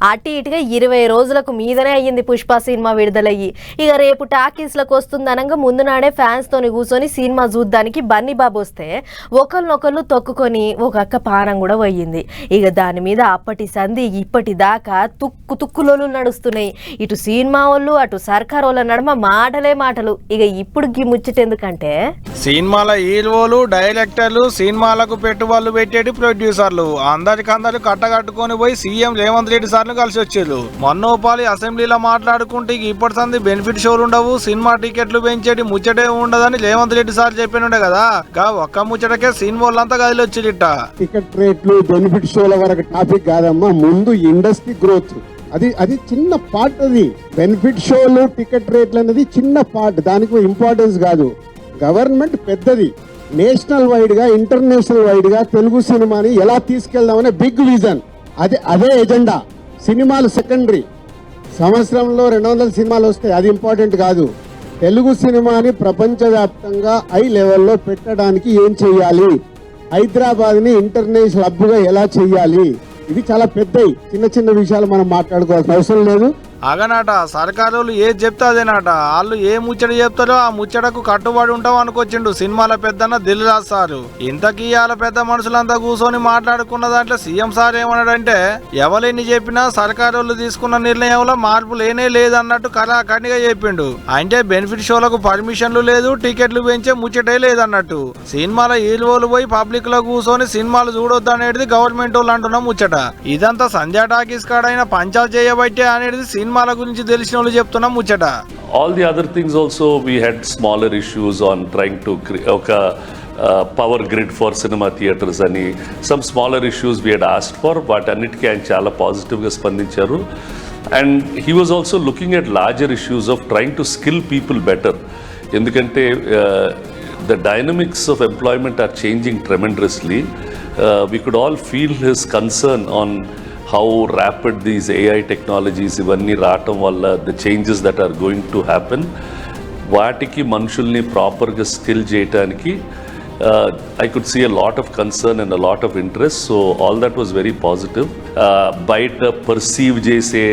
అటు ఇటుగా 20 రోజులకు మీదనే అయ్యింది పుష్ప సినిమా విడుదలయ్యి. ఇక రేపు టాకీస్లకు వస్తుందనంగా ముందు నాడే ఫ్యాన్స్ తోని కూర్చొని సినిమా చూద్దానికి బన్నీ బాబు వస్తే ఒకరినొకరు తొక్కుకొని ఒక అక్క పానం కూడా పోయింది. ఇక దాని మీద అప్పటి సంధి ఇప్పటి దాకా తుక్కులోలు నడుస్తున్నాయి. ఇటు సినిమా వాళ్ళు అటు సర్కార్ వాళ్ళ నడుమ మాటలే మాటలు. ఇక ఇప్పుడు గీ ముచ్చటెందుకంటే సినిమాల హీరోలు డైరెక్టర్లు సినిమాలకు పెట్టుబడులు పెట్టేటి ప్రొడ్యూసర్లు అందరికందరూ కట్టగట్టుకొని పోయి సీఎం రేవంత్ రెడ్డి సార్లు కలిసి వచ్చారు. మొన్నోపాలి అసెంబ్లీలో మాట్లాడుకుంటే ఇప్పటి సంది బెనిఫిట్ షోలు ఉండవు, సినిమా టికెట్లు పెంచేటి ముచ్చటే ఉండదని రేవంత్ రెడ్డి సార్ చెప్పినుండే కదా. ఒక్క ముచ్చటకే సినిమా వాళ్ళంతా గదిలో వచ్చిరిట. టికెట్ రేట్లు బెనిఫిట్ షోల వరకు టాపిక్ కాదమ్మా, ముందు ఇండస్ట్రీ గ్రోత్ అది చిన్న పార్ట్. అది బెనిఫిట్ షోలు టికెట్ రేట్లు అనేది చిన్న పార్ట్, దానికి ఇంపార్టెన్స్ కాదు. గవర్నమెంట్ పెద్దది, నేషనల్ వైడ్ గా ఇంటర్నేషనల్ వైడ్ గా తెలుగు సినిమాని ఎలా తీసుకెళ్దామనే బిగ్ విజన్. అదే ఎజెండా. సినిమాలు సెకండరీ. సంవత్సరంలో 200 సినిమాలు వస్తాయి, అది ఇంపార్టెంట్ కాదు. తెలుగు సినిమాని ప్రపంచవ్యాప్తంగా హై లెవెల్లో పెట్టడానికి ఏం చెయ్యాలి, హైదరాబాద్ ని ఇంటర్నేషనల్ హబ్గా ఎలా చెయ్యాలి, ఇది చాలా పెద్దవి. చిన్న విషయాలు మనం మాట్లాడుకోవాల్సిన అవసరం లేదు. అగనాట సర్కారు ఏది చెప్తే అదేనాట. వాళ్ళు ఏ ముచ్చట చెప్తారో ఆ ముచ్చటకు కట్టుబడి ఉంటాం అనుకొచ్చిండు సినిమాల పెద్దన్న దిల్ రాజు సారు. ఇంతకీ వాళ్ళ పెద్ద మనుషులంతా కూర్చొని మాట్లాడుకున్న దాంట్లో సీఎం సార్ ఏమన్నాడంటే ఎవరెన్ని చెప్పినా సర్కారు తీసుకున్న నిర్ణయంలో మార్పు లేనే లేదన్నట్టు కరాఖండిగా చెప్పిండు. అంటే బెనిఫిట్ షోలకు పర్మిషన్లు లేదు, టికెట్లు పెంచే ముచ్చటే లేదన్నట్టు. సినిమాల హీరోలు పోయి పబ్లిక్ లో కూర్చొని సినిమాలు చూడొద్దు అనేది గవర్నమెంట్ వాళ్ళు అంటున్న ముచ్చట. ఇదంతా సంధ్యా టాకీస్ కాడైన పంచాయత్ చేయబట్టే అనేది సినిమాల గురించి తెలిసిన వాళ్ళు చెప్తున్నా ముచ్చట. All the other things also, we had smaller issues on trying to create power grid for cinema theaters ani some smaller issues we had asked for, but annitiki ఆయన చాలా పాజిటివ్ గా స్పందించారు. And he was also looking at larger issues of trying to skill people better, ఎందుకంటే the dynamics of employment are changing tremendously. We could all feel his concern on how rapid these AI technologies ఇవన్నీ రావటం వల్ల the changes that are going to happen, వాటికి మనుషుల్ని ప్రాపర్గా skill చేయటానికి I could see a lot of concern and a lot of interest. So all that was very positive. బయట perceive చేసే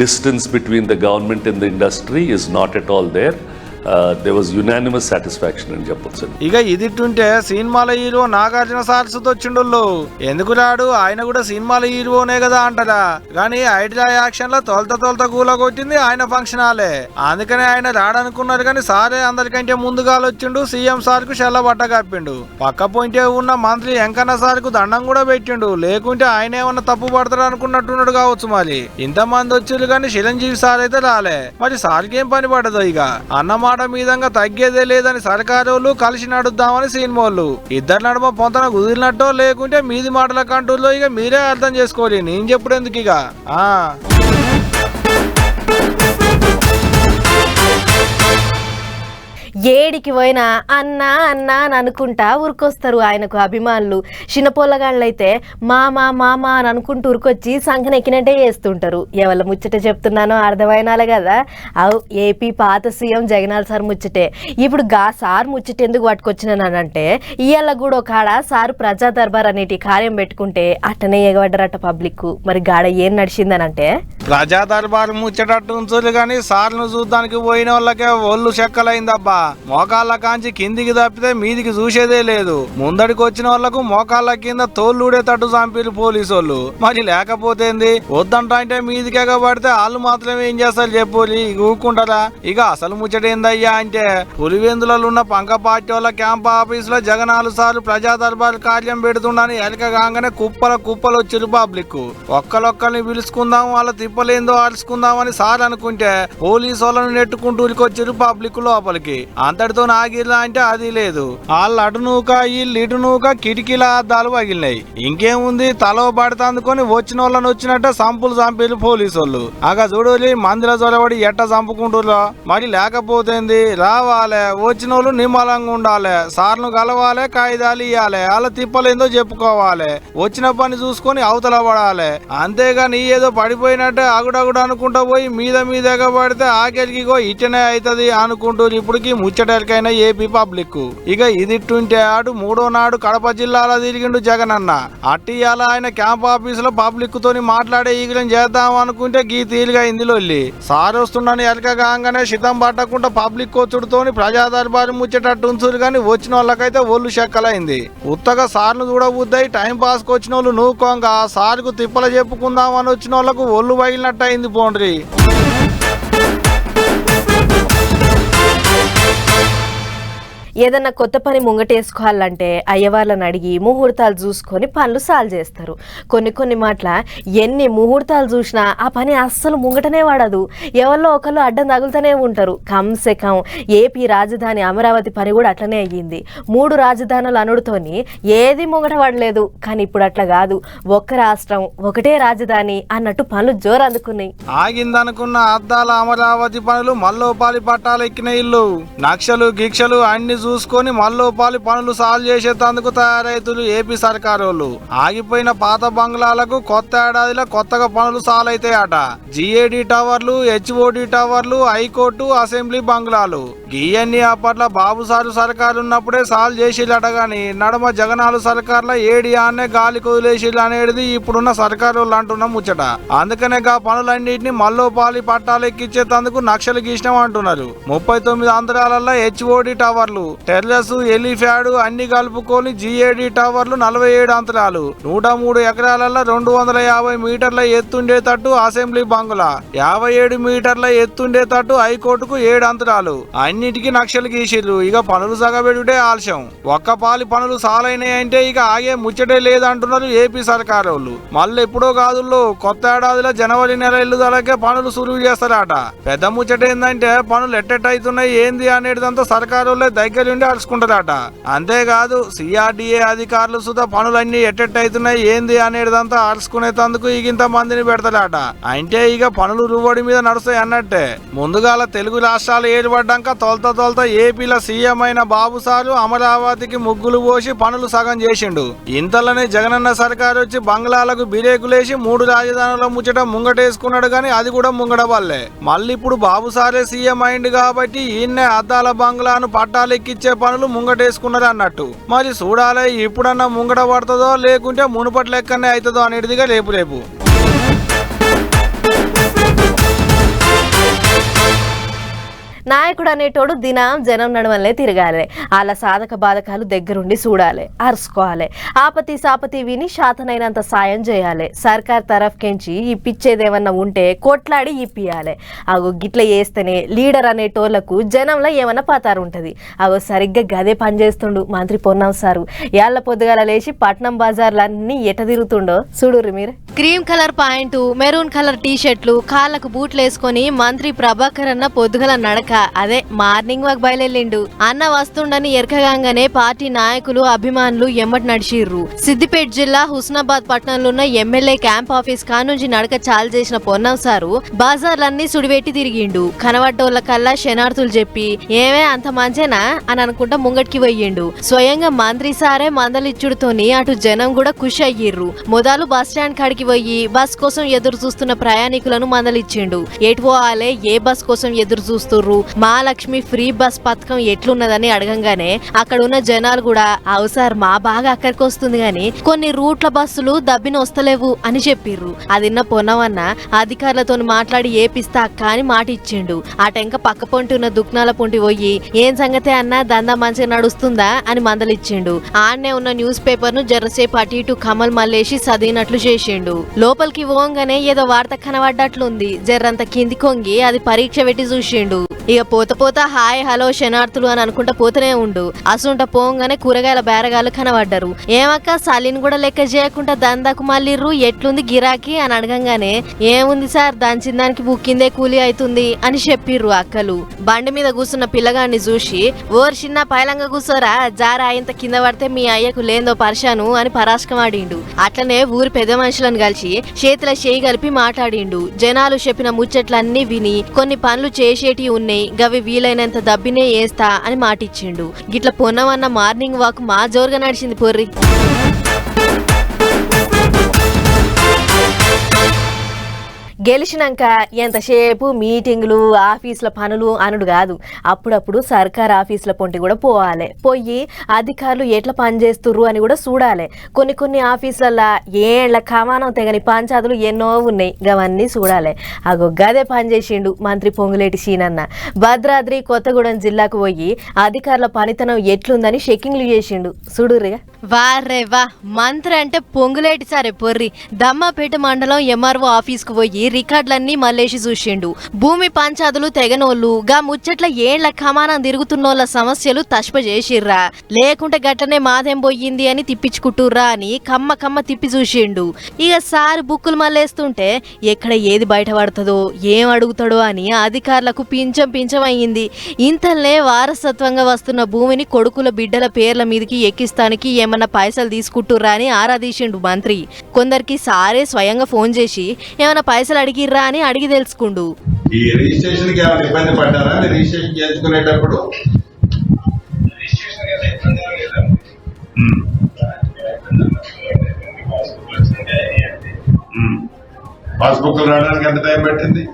distance between the government and the industry is not at all there. There was unanimous satisfaction అని చెప్పొచ్చు. ఇక ఇదిట్టుంటే సినిమాల hero Nagarjuna సార్సుతో వచ్చిండు. ఎందుకు రాడు, ఆయన కూడా సినిమాల హీరోనే కదా అంటారా. కానీ హైడ్రా యాక్షన్ లో తొలత కూల కొట్టింది ఆయన ఫంక్షన్ హాలే. అందుకనే ఆయన రాడనుకున్నారు కానీ సారే అందరికంటే ముందుగా వచ్చిండు. సీఎం సార్ కు షెల్ల బట్ట కప్పిండు. పక్క పోయింటే ఉన్న మంత్రి వెంకన్న సార్ కు దండం కూడా పెట్టిండు. లేకుంటే ఆయన ఏమన్నా తప్పు పడతాడు అనుకున్నట్టున్నాడు కావచ్చు. మరి ఇంతమంది వచ్చిండు కానీ చిరంజీవి సార్ అయితే రాలే. మరి సార్కి ఏం పని పడదు. ఇక అన్నమాట మీదంగా తగ్గేదే లేదని సర్కారోళ్ళు కలిసి నడుద్దామని సినిమాలు ఇద్దరు నడుమ పొంతన కుదిరినట్టో లేకుంటే మీది మాటల కంటూల్లో ఇక మీరే అర్థం చేసుకోవాలి. నేను చెప్పుడు ఎందుకు ఇక. ఏడికి పోయినా అన్నా అన్నా అని అనుకుంటా ఉరికొస్తారు ఆయనకు అభిమానులు. చిన్నపోళ్ళగాళ్ళైతే మామా మామా అని అనుకుంటూ ఉరికొచ్చి సంఖనెక్కినట్టే చేస్తుంటారు. ఎవరి ముచ్చట చెప్తున్నానో అర్థమైనాలే కదా. అవు ఏపీ పాత సీఎం జగనాల్ సార్ ముచ్చటే. ఇప్పుడు గా సార్ ముచ్చట ఎందుకు పట్టుకొచ్చినానంటే ఇవాళ కూడా ఒక ఆడ సార్ ప్రజా దర్బార్ అనేటి కార్యం పెట్టుకుంటే అట్టనే ఎగబడ్డరట పబ్లిక్. మరి గాడ ఏం నడిచిందనంటే ప్రజా దర్బార్ ముచ్చటట్టు ఉంచులు కానీ సార్ను చూడ్డానికి పోయిన వాళ్ళకే ఒళ్ళు చెక్కలైందబ్బా. మోకాళ్ళ కాంచి కిందికి తప్పితే మీదికి చూసేదే లేదు. ముందడికి వచ్చిన వాళ్లకు మోకాళ్ళ కింద తోళ్ళూడేటట్టు చంపిరు పోలీసు వాళ్ళు. మరి లేకపోతేంది, వద్దంట అంటే మీదికి ఎగబడితే వాళ్ళు మాత్రమే ఏం చేస్తారు చెప్పులి, ఊరుకుంటారా. ఇక అసలు ముచ్చటేందయ్యా అంటే పులివెందులలో ఉన్న పంక పార్టీ వాళ్ళ క్యాంప్ ఆఫీస్ లో జగనాలు సార్లు ప్రజా దర్బార్ కార్యం పెడుతుండని ఎలక కాగానే కుప్పలు వచ్చిరు పబ్లిక్. ఒక్కలొక్కరిని పిలుచుకుందాం, వాళ్ళ తిప్పలేందో అరుచుకుందామని సార్ అనుకుంటే పోలీసు వాళ్ళని నెట్టుకుంటూ ఉరికొచ్చిరు పబ్లిక్ లోపలికి. అంతటితో ఆగిర్లా అంటే అది లేదు. వాళ్ళు అటు నూక వీళ్ళు ఇటు నూక కిటికీల అద్దాలు పగిలినాయి. ఇంకేముంది, తలో పడితే అందుకొని వచ్చిన వాళ్ళని వచ్చినట్టే సంపులు చంపిరు పోలీసు వాళ్ళు. అగా చూడాలి మందిలో చొరబడి ఎట్ట చంపుకుంటుర్రో. మరి లేకపోతేంది, రావాలి వచ్చిన వాళ్ళు నిమ్మలంగా ఉండాలి, సార్ను కలవాలి, కాయిదాలు ఇవ్వాలి, వాళ్ళ తిప్పలేందో చెప్పుకోవాలి, వచ్చిన పని చూసుకొని అవతల పడాలి. అంతేగాని ఏదో పడిపోయినట్టే అగుడగుడు అనుకుంటా పోయి మీద ఎగబడితే ఆఖరికి ఇట్టనే అవుతుంది అనుకుంటూ ఇప్పటికి ముచ్చటరికైనా ఏపీ పబ్లిక్. ఇక ఇదిట్టుంటే ఆడు 3వ నాడు కడప జిల్లాలో తిరిగిండు జగనన్న. అట్టియాల ఆయన క్యాంప్ ఆఫీస్ లో పబ్లిక్ తోని మాట్లాడే ఈగలం చేద్దాం అనుకుంటే గీ తీరుగా ఇందులోల్లి సార్ వస్తుండని ఎలక కాగానే శితం పట్టకుండా పబ్లిక్ కోచుడుతోని ప్రజా దర్బారు ముచ్చేటట్టు ఉంచురు కానీ వచ్చిన వాళ్ళకైతే ఒళ్ళు చెక్కలైంది. ఉత్తగా సార్ను చూడబుద్దయి టైం పాస్ కు వచ్చిన వాళ్ళు నూకోంగా సార్కు తిప్పల చెప్పుకుందాం అని వచ్చిన వాళ్ళకు ఒళ్ళు పగిలినట్టు అయింది పోండ్రి. ఏదన్నా కొత్త పని ముంగటేసుకోవాలంటే అయ్యవార్లను అడిగి ముహూర్తాలు చూసుకొని పనులు సాల్వ్ చేస్తారు. కొన్ని మాటల ఎన్ని ముహూర్తాలు చూసినా ఆ పని అస్సలు ముంగటనే వాడదు. ఎవరిలో ఒకళ్ళు అడ్డం తగులుతూనే ఉంటారు. కంసే కం ఏపీ రాజధాని అమరావతి పని కూడా అట్లనే అయ్యింది. 3 రాజధానులు అనుడుతోని ఏది ముంగట పడలేదు. కానీ ఇప్పుడు అట్లా కాదు. ఒక్క రాష్ట్రం ఒకటే రాజధాని అన్నట్టు పనులు జోరు అందుకున్నాయి. ఆగిందనుకున్న అద్దాల అమరావతి పనులు మల్లోపాలి పట్టాలు ఎక్కిన ఇల్లు. నక్షలు గిక్షలు అన్ని చూసుకొని మల్లోపాలి పనులు సాల్వ్ చేసేందుకు తయారైతులు ఏపీ సర్కారోళ్ళు. ఆగిపోయిన పాత బంగ్లాలకు కొత్త ఏడాదిలో కొత్తగా పనులు సాల్వ్ అవుతాయట. జిఏడి టవర్లు, హెచ్ఓడి టవర్లు, హైకోర్టు, అసెంబ్లీ బంగ్లాలు గీయన్ని అప్పట్లో బాబు సారు సర్కారు ఉన్నప్పుడే సాల్వ్ చేసిల్లట. గాని నడమ జగనాలు సర్కార్ల ఏడి ఆన్నే గాలి కొదిలేసిల్లు అనేది ఇప్పుడున్న సర్కారోళ్ళు అంటున్న ముచ్చట. అందుకనే గా పనులన్నింటినీ మల్లోపాలి పట్టాలు ఎక్కించేందుకు నక్షలు గీసినాం అంటున్నారు. 39 ఆంధ్రాలలో హెచ్ఓడి టవర్లు, టెర్రస్, ఎలిఫ్యాడ్ అన్ని కలుపుకొని జిఏడి టవర్లు 47 అంతరాలు, 103 ఎకరాలలో 250 మీటర్ల ఎత్తుండేటట్టు అసెంబ్లీ బంగ్లా, 57 మీటర్ల ఎత్తుండేటట్టు హైకోర్టుకు 7 అంతరాలు అన్నిటికీ నక్షలు గీసిర్రు. ఇక పనులు సగబెడుటే ఆలస్యం. ఒక్క పాలి పనులు సాలైనాయంటే ఇక ఆగే ముచ్చటే లేదంటున్నారు ఏపీ సర్కారోళ్ళు. మళ్ళీ ఎప్పుడో కాదుల్లో కొత్త ఏడాదిలో జనవరి నెల ఎల్లుదలకే పనులు సులువు చేస్తారట. పెద్ద ముచ్చట ఏందంటే పనులు ఎట్టెట్టయితున్నాయి ఏంది అనేటిదంతా సర్కారోళ్ళే దగ్గరుండి అరుచుకుంటారట. అంతేకాదు సిఆర్డిఏ అధికారులు సుధా పనులన్నీ ఎట్టెట్టయితున్నాయి ఏంది అనేటిదంతా అరుచుకునేందుకు ఇంత మందిని పెడతారట. అంటే ఇక పనులు రువ్వడి మీద నడుస్తాయి అన్నట్టే. ముందుగాల తెలుగు రాష్ట్రాలు ఏర్పడ్డాక తొలత ఏపీలో సీఎం అయిన బాబు సారు అమరావతికి ముగ్గులు పోసి పనులు సగం చేసిండు. ఇంతలోనే జగనన్న సర్కారు వచ్చి బంగ్లాలకు బిరేకులేసి 3 రాజధానుల ముచ్చట ముంగటేసుకున్నాడు. గాని అది కూడా ముంగడ వల్లే. మళ్ళీ ఇప్పుడు బాబు సారే సీఎం అయింది కాబట్టి ఈయన్నే అద్దాల బంగ్లాను పట్టాలెక్కిచ్చే పనులు ముంగటేసుకున్నారు అన్నట్టు. మరి చూడాలి ఇప్పుడన్నా ముంగట పడుతుందో లేకుంటే మునుపటి లెక్కనే అవుతుందో అనేటిదిగా రేపు. నాయకుడు అనేటోడు దినం జనం నడవల్లే తిరగాలి. అలా సాధక బాధకాలు దగ్గరుండి చూడాలి, అరుసుకోవాలి. ఆపతి సాపతి విని శాతనైనంత సాయం చేయాలి. సర్కార్ తరఫ్కెంచి ఇప్పించేదేమన్నా ఉంటే కొట్లాడి ఇప్పియాలి. అగో గిట్ల చేస్తేనే లీడర్ అనేటోళ్లకు జనంలో ఏమన్నా పతారు ఉంటుంది. అగో సరిగ్గా గదే పనిచేస్తుండు మంత్రి పొన్నం సారు. ఏళ్ల పొద్దుగాల లేచి పట్నం బజార్లన్నీ ఎట తిరుగుతుండో చూడుర్రి మీరు. Cream colour pant, maroon colour టీషర్ట్లు, కాళ్ళకు బూట్లు వేసుకొని మంత్రి ప్రభాకర్ అన్న పొద్దుగల నడక అదే మార్నింగ్ వాక్ బయలుదేరిండు. అన్న వస్తుండని ఎరకగానే పార్టీ నాయకులు అభిమానులు ఎమ్మటి నడిచిర్రు. సిద్దిపేట జిల్లా హుస్నాబాద్ పట్టణంలో ఉన్న ఎమ్మెల్యే క్యాంప్ ఆఫీస్ కానుంచి నడక చాలు చేసిన పొన్నం సారు బజార్లన్నీ సుడిపెట్టి తిరిగిండు. కనబడ్డోళ్ళ కల్లా శనార్థులు చెప్పి ఏమే అంత మంచేనా అని అనుకుంటా ముంగటికి పోయిండు. స్వయంగా మంత్రి సారే మందలిచ్చుడుతోని అటు జనం కూడా ఖుషి అయ్యిర్రు. మొదలు బస్ స్టాండ్ కాడికి పోయి బస్ కోసం ఎదురు చూస్తున్న ప్రయాణికులను మందలిచ్చిండు. ఎటు పోవాలే, ఏ బస్ కోసం ఎదురు చూస్తుర్రు, మహాలక్ష్మి ఫ్రీ బస్ పథకం ఎట్లున్నదని అడగంగానే అక్కడ ఉన్న జనాలు కూడా అవసరం మా బాగా అక్కడికి వస్తుంది గాని కొన్ని రూట్ల బస్సులు దబ్బిన వస్తలేవు అని చెప్పిర్రు. అదిన్న పొన్నవన్న అధికారులతో మాట్లాడి ఏపిస్తా అక్క అని మాట ఇచ్చిండు. ఆ టెంక పక్క పొంటి ఉన్న దుక్నాల పొంటి పోయి ఏం సంగతే అన్నా దందా మంచిగా నడుస్తుందా అని మందలిచ్చిండు. ఆడనే ఉన్న న్యూస్ పేపర్ ను జరసేపు అటు ఇటు కమల్ మల్లేసి చదివినట్లు చేసిండు. లోపలికి పోగానే ఏదో వార్త కనబడ్డట్లుంది. జర్రంత కింది కొంగి అది పరీక్ష పెట్టి చూసిండు. ఇక పోత హాయ్ హలో శనార్థులు అని అనుకుంటా పోతూనే ఉండు. అసుంట పోగానే కూరగాయల బేరగాలు కనబడ్డారు. ఏమక్క సలీన్ కూడా లెక్క చేయకుండా దందాకు మళ్ళీర్రు, ఎట్లుంది గిరాకీ అని అడగంగానే ఏముంది సార్ దంచిందానికి బుక్కిందే కూలీ అవుతుంది అని చెప్పిర్రు అక్కలు. బండి మీద కూర్చున్న పిల్లగాన్ని చూసి ఓర్ చిన్న పైలంగా కూర్చోరా, జారా ఇంత కింద పడితే మీ అయ్యకు లేందో పరిశాను అని పరాశకమాడిండు. అట్లనే ఊరి పెద్ద మనుషులను కలిసి చేతుల చేయి కలిపి మాట్లాడిండు. జనాలు చెప్పిన ముచ్చట్లన్నీ విని కొన్ని పనులు చేసేటి ఉన్నాయి, గవి వీలైనంత దబ్బినే వేస్తా అని మాటిచ్చిండు. గిట్ల పొన్నమన్న మార్నింగ్ వాక్ మా జోరుగా నడిచింది పొర్రి. గెలిచినాక ఎంతసేపు మీటింగులు ఆఫీసుల పనులు అనుడు కాదు, అప్పుడప్పుడు సర్కార్ ఆఫీసుల పొంటి కూడా పోవాలి. పోయి అధికారులు ఎట్లా పనిచేస్తుర్రు అని కూడా చూడాలి. కొన్ని ఆఫీసులల్లో ఏళ్ళ కమానం తెగని పంచాయతీలు ఎన్నో ఉన్నాయి, అవన్నీ చూడాలి. అగో గదే పనిచేసిండు మంత్రి పొంగులేటి సీనన్న. భద్రాద్రి కొత్తగూడెం జిల్లాకు పోయి అధికారుల పనితనం ఎట్లుందని చెకింగ్లు చేసిండు. చూడుర్రిగా. వారే వా, మంత్రి అంటే పొంగులేటి సారే పొర్రి. దమ్మపేట మండలం ఎంఆర్ఓ ఆఫీస్కు పోయి రికార్డులన్నీ మల్లేసి చూసిండు. భూమి పంచాదులు తెగనోళ్ళు గా ముచ్చట్ల ఏళ్ల కమానం తిరుగుతున్నోళ్ళ సమస్యలు తష్ప చేసిర్రా, లేకుంటే గట్లనే మాదేం పోయింది అని తిప్పించుకుంటుర్రా అని కమ్మ తిప్పి చూసిండు. ఇక సార్ బుక్కులు మల్లేస్తుంటే ఎక్కడ ఏది బయటపడుతుందో ఏం అడుగుతాడో అని అధికారులకు పించం అయ్యింది. ఇంతలే వారసత్వంగా వస్తున్న భూమిని కొడుకుల బిడ్డల పేర్ల మీదకి ఎక్కిస్తానికి ఏమన్నా పైసలు తీసుకుంటుర్రా అని ఆరాధీసిండు మంత్రి. కొందరికి సారే స్వయంగా ఫోన్ చేసి ఏమైనా పైసలు అడిగిర్రా అని అడిగి తెలుసుకుండు. ఈ రిజిస్ట్రేషన్ కి ఏమైనా ఇబ్బంది పడ్డారా? రిజిస్ట్రేషన్ చేసుకునేటప్పుడు పాస్బుక్ రావడానికి ఎంత టైం పట్టింది?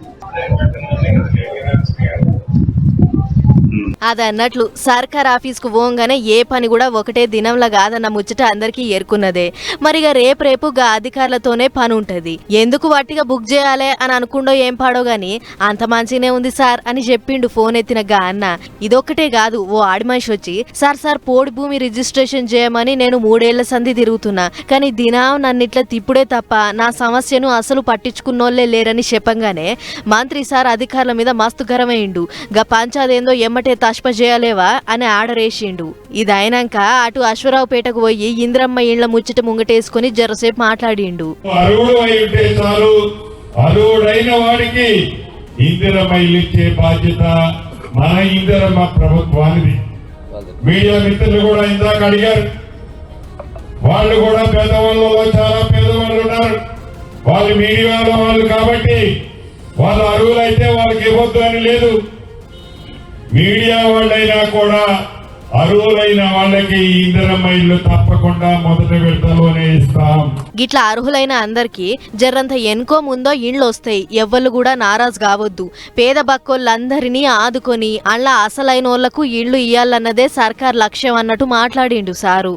అదన్నట్లు సర్కార్ ఆఫీస్కు పోగానే ఏ పని కూడా ఒకటే దినంలా కాదన్న ముచ్చట అందరికీ ఏర్కున్నదే. మరిగా రేపుగా అధికారులతోనే పని ఉంటది. ఎందుకు వట్టిగా బుక్ చేయాలి అని అనుకుండో ఏం పాడో గాని అంత మంచిగానే ఉంది సార్ అని చెప్పిండు ఫోన్ ఎత్తిన గా అన్న. ఇదొక్కటే కాదు, ఓ ఆడి మనిషి వచ్చి సార్ పోడి భూమి రిజిస్ట్రేషన్ చేయమని నేను 3 ఏళ్ల సంధి తిరుగుతున్నా, కానీ దినం నన్నిట్లా తిప్పుడే తప్ప నా సమస్యను అసలు పట్టించుకున్నోళ్లే లేరని చెప్పంగానే మంత్రి సార్ అధికారుల మీద మస్తు గరమైండు. గా పంచాదేందో ఎమ్మటే తష్ప చేయలేవా అని ఆర్డర్ వేసిండు. ఇది అయినాక అటు అశ్వరావుపేటకు పోయి ఇంద్రమ్మ ఇళ్ల ముచ్చట ముంగటేసుకుని జరసేపు మాట్లాడిండు. అర్హుడైన వాడికి ఇందిరమ్మ ఇల్లు ఇచ్చే బాధ్యత మన ఇందిరమ్మ ప్రభుత్వానికి. మీడియా మిత్రులు కూడా ఇందాక అడిగారు, వాళ్ళు కూడా పేదవాళ్ళలో చాలా పేదవాళ్ళు ఉన్నారు. వాళ్ళు మీడియాలో వాళ్ళు కాబట్టి వాళ్ళు అర్హులైతే వాళ్ళకి ఇవ్వద్దు అని లేదు. మీడియా వాళ్ళైనా కూడా అర్హులైన వాళ్ళకి ఇందిరమ్మ ఇల్లు తప్పకుండా మొదటి విడతలోనే ఇస్తాం. గిట్లా అర్హులైన అందరికి జర్రంత ఎన్కో ముందో ఇండ్లు వస్తాయి. ఎవ్వరు కూడా నారాజు కావద్దు. పేద బక్కోళ్ళందరినీ ఆదుకొని అలా అసలైన వాళ్లకు ఇళ్లు ఇయ్యాలన్నదే సర్కార్ లక్ష్యం అన్నట్టు మాట్లాడిండు సారు.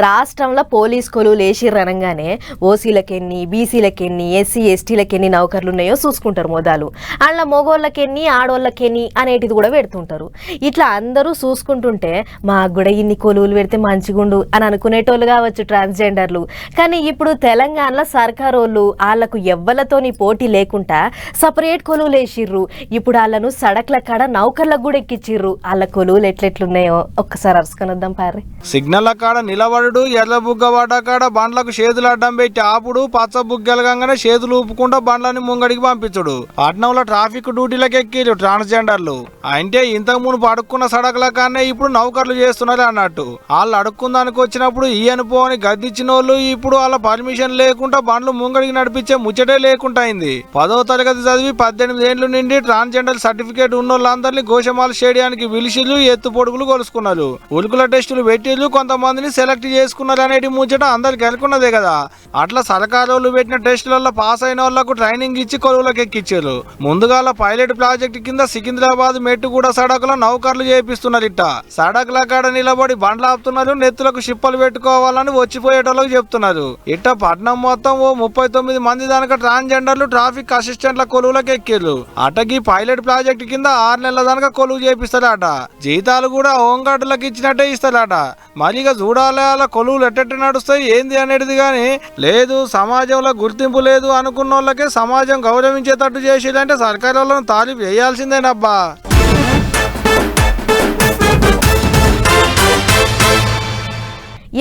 రాష్ట్రంలో పోలీస్ కొలువులు వేసిర్రనగానే ఓసీలకెన్ని, బీసీలకెన్ని, ఎస్సీ ఎస్టీలకెన్ని నౌకర్లు ఉన్నాయో చూసుకుంటారు మొదలు. అలా మొగోళ్ళకెన్ని ఆడోళ్ళకెన్ని అనేటిది కూడా పెడుతుంటారు. ఇట్లా అందరూ చూసుకుంటుంటే మాకు కూడా ఇన్ని కొలువులు పెడితే మంచిగుండు అని అనుకునేటోళ్ళు కావచ్చు ట్రాన్స్జెండర్లు. కానీ ఇప్పుడు తెలంగాణలో సర్కార్ వాళ్ళు వాళ్లకు ఎవ్వలతోని పోటీ లేకుండా సపరేట్ కొలువులు వేసిర్రు. ఇప్పుడు వాళ్ళను సడక్ల కాడ నౌకర్లకు కూడా ఎక్కిచ్చిర్రు. వాళ్ళ కొలువులు ఎట్లెట్లున్నాయో ఒక్కసారి అరుసుకొనొద్దాం పార్రి. సిగ్నల్ కాడ నిలబడి ఎర్ర బుగ్గ వాటాకాడ బండ్లకు చేతులు అడ్డం పెట్టి ఆపుడు, పచ్చ బుగ్గెలగానే చేతులు ఊపుకుంటూ బండ్లని ముంగడికి పంపించుడు. పట్నంలో ట్రాఫిక్ డ్యూటీలకు ఎక్కిరు ట్రాన్స్జెండర్లు. అంటే ఇంతకు ముందు అడుక్కున్న సడకల కానే ఇప్పుడు నౌకర్లు చేస్తున్నారు అన్నట్టు. వాళ్ళు అడుక్కుందానికి వచ్చినప్పుడు ఈయన పోని గద్దిచ్చిన వాళ్ళు ఇప్పుడు వాళ్ళ పర్మిషన్ లేకుండా బండ్లు ముంగడికి నడిపించే ముచ్చటే లేకుండా అయింది. 10వ తరగతి చదివి 18 ఏళ్ల నుండి ట్రాన్స్జెండర్ సర్టిఫికేట్ ఉన్న వాళ్ళందరినీ గోషమాల స్టేడియానికి పిలిచిలు, ఎత్తు పొడుగులు కొలుసుకున్నారు. ఉలుకుల టెస్టులు పెట్టిళ్ళు, కొంతమందిని సెలెక్ట్ చేసుకున్నారు అనేది ముచ్చట అందరికి అనుకున్నదే కదా. అట్లా సర్కారోళ్ళు పెట్టిన టెస్టులలో పాస్ అయిన వాళ్లకు ట్రైనింగ్ ఇచ్చి కొలువులకు ఎక్కించారు. ముందుగా పైలట్ ప్రాజెక్టు కింద సికింద్రాబాద్ మెట్టుగూడ సడకులో నౌకర్లు చేపిస్తున్నారు. ఇట్ట సడకుల కాడ నిలబడి బండ్లు ఆపుతున్నారు, నెత్తులకు షిప్పలు పెట్టుకోవాలని వచ్చిపోయేటోళ్ళకి చెప్తున్నారు. ఇట్ట పట్నం మొత్తం ఓ 39 మంది దానిక ట్రాన్స్జెండర్లు ట్రాఫిక్ అసిస్టెంట్ల కొలువులకు ఎక్కిర్రు. అటకి పైలట్ ప్రాజెక్టు కింద 6 నెలల దానిక కొలువు చేపిస్తారట. జీతాలు కూడా హోంగార్డులకు ఇచ్చినట్టే ఇస్తారట. మరిగా చూడాలి కొలువులు ఎట్టెట్టు నడుస్తాయి ఏంది అనేది గాని లేదు. సమాజంలో గుర్తింపు లేదు అనుకున్న వాళ్ళకే సమాజం గౌరవించేటట్టు చేసేదంటే సర్కారు వాళ్ళను తారీఫ్ చేయాల్సిందేనబ్బా.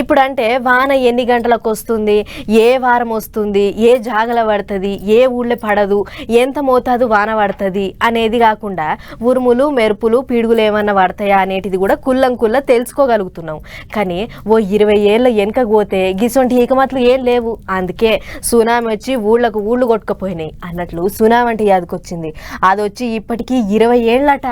ఇప్పుడంటే వాన ఎన్ని గంటలకు వస్తుంది, ఏ వారం వస్తుంది, ఏ జాగల పడుతుంది, ఏ ఊళ్ళో పడదు, ఎంత మోతాదు వాన పడుతుంది అనేది కాకుండా ఉరుములు మెరుపులు పిడుగులు ఏమన్నా పడతాయా అనేటిది కూడా కుల్లంకుల్లా తెలుసుకోగలుగుతున్నాం. కానీ ఓ 20 ఏళ్ళ వెనక పోతే గిసొంటి ఈకమట్లు ఏం లేవు. అందుకే సునామీ వచ్చి ఊళ్ళు కొట్టుకుపోయినాయి అన్నట్లు సునామీ అంటే యాదకొచ్చింది. అది వచ్చి ఇప్పటికీ 20 ఏళ్ళట.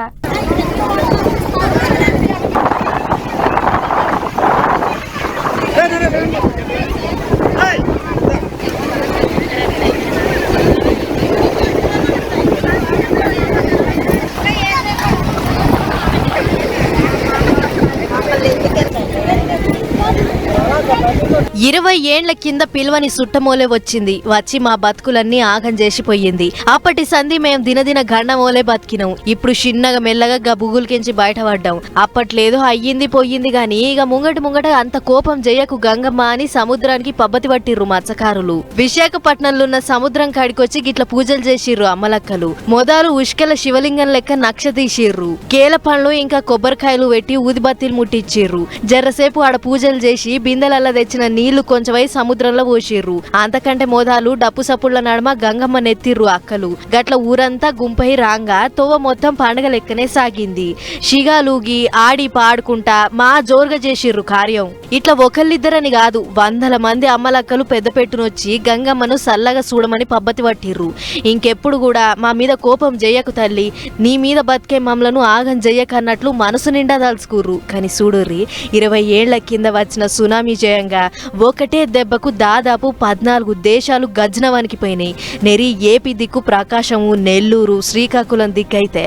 20 ఏండ్ల కింద పిల్వని సుట్టమోలే వచ్చింది. వచ్చి మా బతుకులన్నీ ఆగం చేసిపోయింది. అప్పటి సంధి మేం దినదిన గండమోలే బతికినాం. ఇప్పుడు చిన్నగా మెల్లగా గబుగులకించి బయటపడ్డాం. అప్పట్లేదో అయ్యింది పోయింది గాని ఇక ముంగట అంత కోపం జయకు గంగమ్మ అని సముద్రానికి పబ్బతి పట్టిర్రు మత్స్యకారులు. విశాఖపట్నంలో ఉన్న సముద్రం కాడికొచ్చి గిట్ల పూజలు చేసిర్రు అమ్మలక్కలు. మొదలు ఉష్కల శివలింగం లెక్క నక్ష తీసిర్రు. కేల పండ్లు ఇంకా కొబ్బరికాయలు పెట్టి ఊదిబత్తీలు ముట్టించిర్రు. జర్రసేపు ఆడ పూజలు చేసి బిందెలల్లా తెచ్చిన నీళ్లు కొంచెమై సముద్రంలో పోసిర్రు. అంతకంటే మోదాలు డప్పు సప్పుళ్ల నడుమ గంగమ్మ నెత్తిర్రు అక్కలు. గట్ల ఊరంతా గుంపై రాంగా తోవ మొత్తం పండగ లెక్కనే సాగింది. షిగాలూగి ఆడి పాడుకుంటా మా జోరుగా చేసిర్రు కార్యం. ఇట్లా ఒకళ్ళిద్దరని కాదు, 100 మంది అమ్మలక్కలు పెద్ద పెట్టునొచ్చి గంగమ్మను సల్లగా చూడమని పబ్బతి పట్టిర్రు. ఇంకెప్పుడు కూడా మా మీద కోపం జయ్యకు తల్లి, నీ మీద బతికే మమ్మలను ఆగం జయ్యకన్నట్లు మనసు నిండా దాల్చుకుర్రు. కానీ చూడుర్రి, 20 ఏళ్ల కింద వచ్చిన సునామీ జయంగా ఒకటే దెబ్బకు దాదాపు 14 దేశాలు గజ్జన వణికిపోయినాయి. నెరి ఏపీ దిక్కు ప్రకాశము, నెల్లూరు, శ్రీకాకుళం దిక్కైతే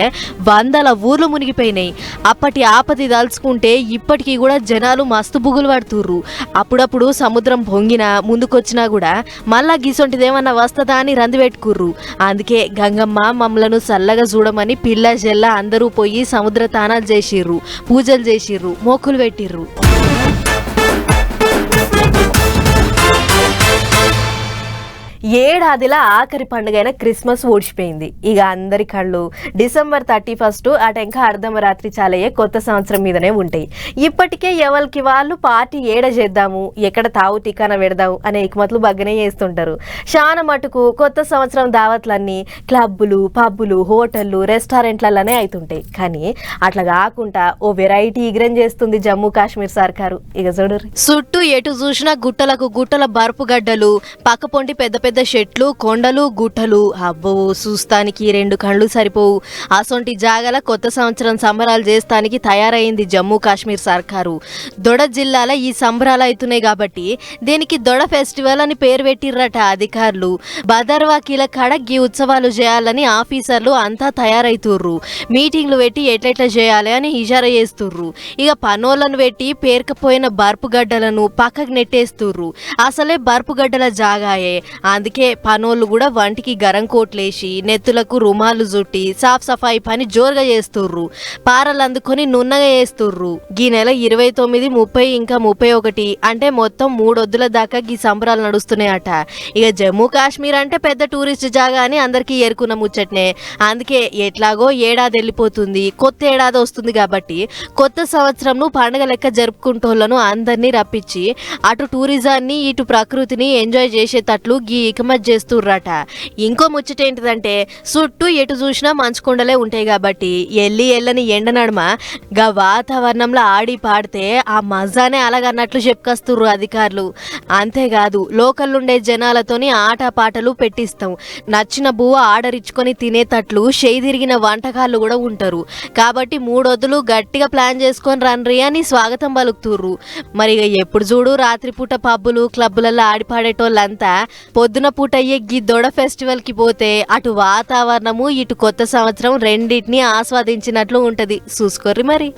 100 ఊర్లు మునిగిపోయినాయి. అప్పటి ఆపది దాల్చుకుంటే ఇప్పటికీ కూడా జనాలు మస్తు బుగులు పడుతుర్రు. అప్పుడప్పుడు సముద్రం పొంగినా ముందుకొచ్చినా కూడా మళ్ళా గిసొంటిదేమన్నా వస్తదా అని రంది పెట్టుకుర్రు. అందుకే గంగమ్మ మమ్మలను సల్లగా చూడమని పిల్ల జెల్ల అందరూ పోయి సముద్ర తానాలు చేసిర్రు, పూజలు చేసిర్రు, మోకులు పెట్టిర్రు. ఏడాదిలా ఆఖరి పండుగైన క్రిస్మస్ ఓడిచిపోయింది. ఇక అందరి కళ్ళు డిసెంబర్ 31 అటెంక అర్ధమరాత్రి చాలయ్యే కొత్త సంవత్సరం మీదనే ఉంటాయి. ఇప్పటికే ఎవరికి వాళ్ళు పార్టీ ఏడ చేద్దాము, ఎక్కడ తావు టికానా పెడదాము అనే ఎకుమతులు బగ్గనే చేస్తుంటారు. చాలా మటుకు కొత్త సంవత్సరం దావత్లన్నీ క్లబ్బులు, పబ్బులు, హోటళ్లు, రెస్టారెంట్లలోనే అవుతుంటాయి. కానీ అట్లా కాకుండా ఓ వెరైటీ ఇగ్రం చేస్తుంది జమ్మూ కాశ్మీర్ సర్కారు. ఇక చూడరు, చుట్టూ ఎటు చూసినా గుట్టలకు గుట్టల బర్పు గడ్డలు, పక్కపొంటి పెద్ద పెద్ద చెట్లు, కొండలు, గుట్టలు. అబ్బో, చూస్తానికి 2 కళ్ళు సరిపోవు. అసొంటి జాగల కొత్త సంవత్సరం సంబరాలు చేస్తానికి తయారైంది జమ్మూ కాశ్మీర్ సర్కారు. దొడ జిల్లాల ఈ సంబరాలు అవుతున్నాయి కాబట్టి దీనికి దొడ ఫెస్టివల్ అని పేరు పెట్టిర్రట అధికారులు. బదర్వా కీల కాడ గీ ఉత్సవాలు చేయాలని ఆఫీసర్లు అంతా తయారైతుర్రు. మీటింగ్లు పెట్టి ఎట్లెట్లా చేయాలి అని ఇషారా చేస్తుర్రు. ఇక పనోళ్లను పెట్టి పేరుకపోయిన బర్పు గడ్డలను పక్కకు నెట్టేస్తుర్రు. అసలే బర్పు గడ్డల జాగాయే. అందుకే పనోళ్ళు కూడా వంటికి గరం కోట్లేసి నెత్తులకు రుమాలు జుట్టి సాఫ్ సఫాయి పని జోరుగా చేస్తుర్రు. పారలు అందుకొని నున్నగా చేస్తుర్రు. ఈ నెల 29, 30 ఇంకా 31 అంటే మొత్తం 3 వద్దుల దాకా ఈ సంబరాలు నడుస్తున్నాయట. ఇక జమ్మూ కాశ్మీర్ అంటే పెద్ద టూరిస్ట్ జాగా అని అందరికీ ఏరుకున్న ముచ్చట్నే. అందుకే ఎట్లాగో ఏడాది వెళ్ళిపోతుంది, కొత్త ఏడాది వస్తుంది కాబట్టి కొత్త సంవత్సరంను పండుగ లెక్క జరుపుకుంటోళ్లను అందరినీ రప్పించి అటు టూరిజాన్ని ఇటు ప్రకృతిని ఎంజాయ్ చేసేటట్లు గీ ఇకమత్ చేస్తుర్రట. ఇంకో ముచ్చట ఏంటిదంటే చుట్టూ ఎటు చూసినా మంచుకొండలే ఉంటాయి కాబట్టి ఎల్లని ఎండ నడుమ గా వాతావరణంలో ఆడి పాడితే ఆ మజానే అలాగన్నట్లు చెప్పుకొస్తుర్రు అధికారులు. అంతేకాదు లోకల్లుండే జనాలతోని ఆట పాటలు పెట్టిస్తాం. నచ్చిన బువ్వ ఆర్డర్ ఇచ్చుకొని తినేటట్లు చేయి తిరిగిన వంటకాళ్ళు కూడా ఉంటారు. కాబట్టి 3 వద్దులు గట్టిగా ప్లాన్ చేసుకొని రండ్రి అని స్వాగతం పలుకుతుర్రు. మరి ఎప్పుడు చూడు రాత్రిపూట పబ్బులు, క్లబ్బులలో ఆడిపాడేటోళ్ళంతా పొద్దున పూట అయ్యే గీ దొడ ఫెస్టివల్ కి పోతే అటు వాతావరణము ఇటు కొత్త సంవత్సరం రెండింటిని ఆస్వాదించినట్లు ఉంటది. చూసుకోర్రి మరి.